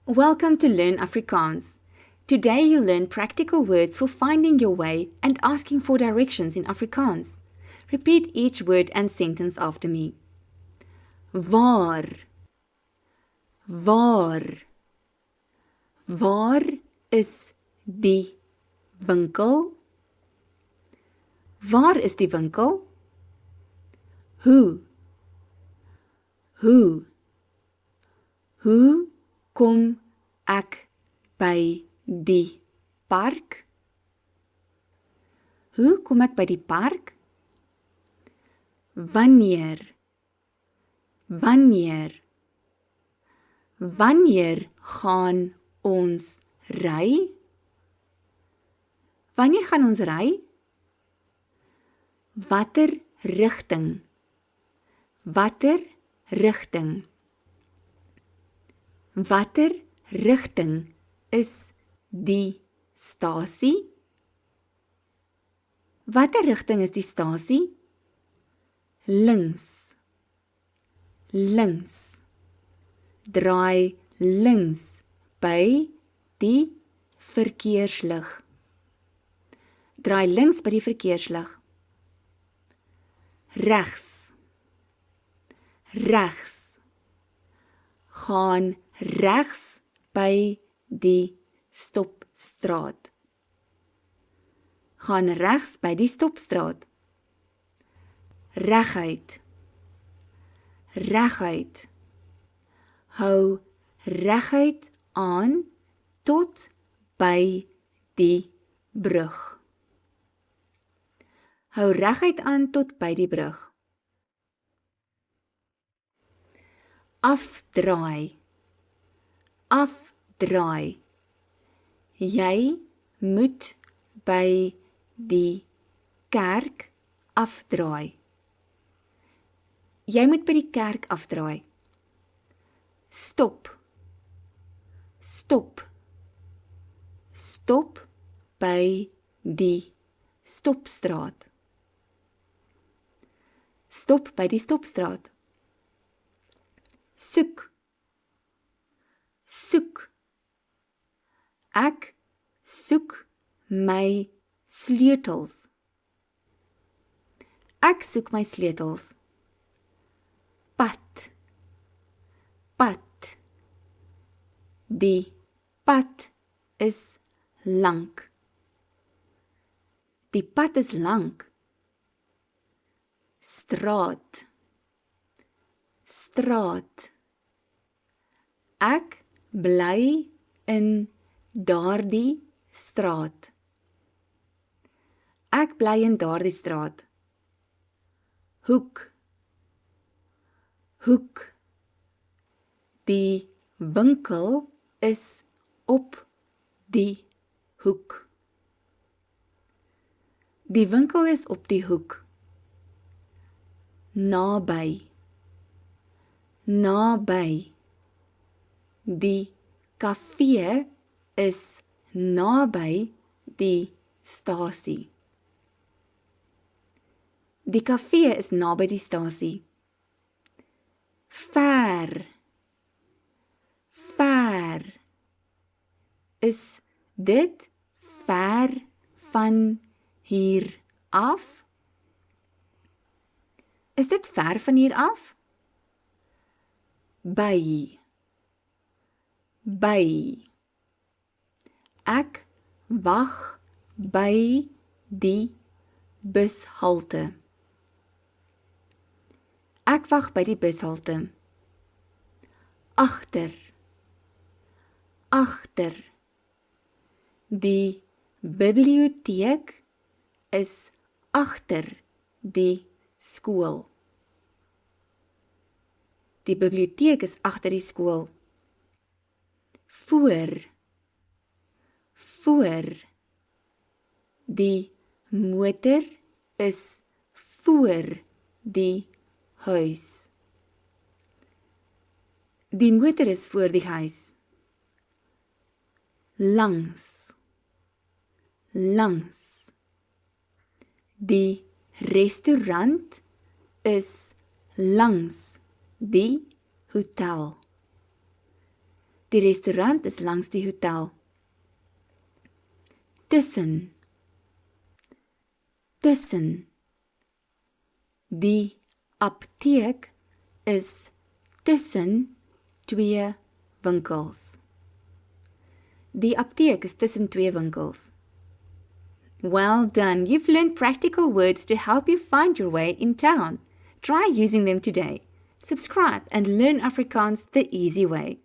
Welcome to Learn Afrikaans. Today you'll learn practical words for finding your way and asking for directions in Afrikaans. Repeat each word and sentence after me. Waar, waar, waar is die winkel? Waar is die winkel? Hoe, hoe kom ek by die park? Hoe kom ek by die park? Wanneer gaan ons ry? Wanneer gaan ons ry? Watter rigting? Watter rigting is die stasie? Watter rigting is die stasie? Links. Draai links by die verkeerslig. Draai links by die verkeerslig. Regs. Gaan regs by die stopstraat. Gaan regs by die stopstraat. Reguit. Hou reguit aan tot by die brug. Hou reguit aan tot by die brug. Afdraai. Jy moet by die kerk afdraai. Jy moet by die kerk afdraai. Stop by die stopstraat. Stop by die stopstraat. Soek. Ek soek my sleutels. Ek soek my sleutels. Pad. Die pad is lank. Die pad is lank. Straat. Ek bly in daardie straat. Ek bly in daardie straat. Hoek. Die winkel is op die hoek. Die winkel is op die hoek. Naby. Die kafee is naby die stasie. Die kafee is naby die stasie. Ver. Is dit ver van hier af? Is dit ver van hier af? By. Ek wag by die bushalte. Ek wag by die bushalte. Agter. Die biblioteek is agter die skool. Die biblioteek is agter die skool. Voor. Die motor is voor die huis. Die motor is voor die huis. Langs. Die restaurant is langs die hotel. Die restaurant is langs die hotel. Tussen. Tussen. Die apteek is tussen twee winkels. Die apteek is tussen twee winkels. Well done! You've learned practical words to help you find your way in town. Try using them today. Subscribe and learn Afrikaans the easy way.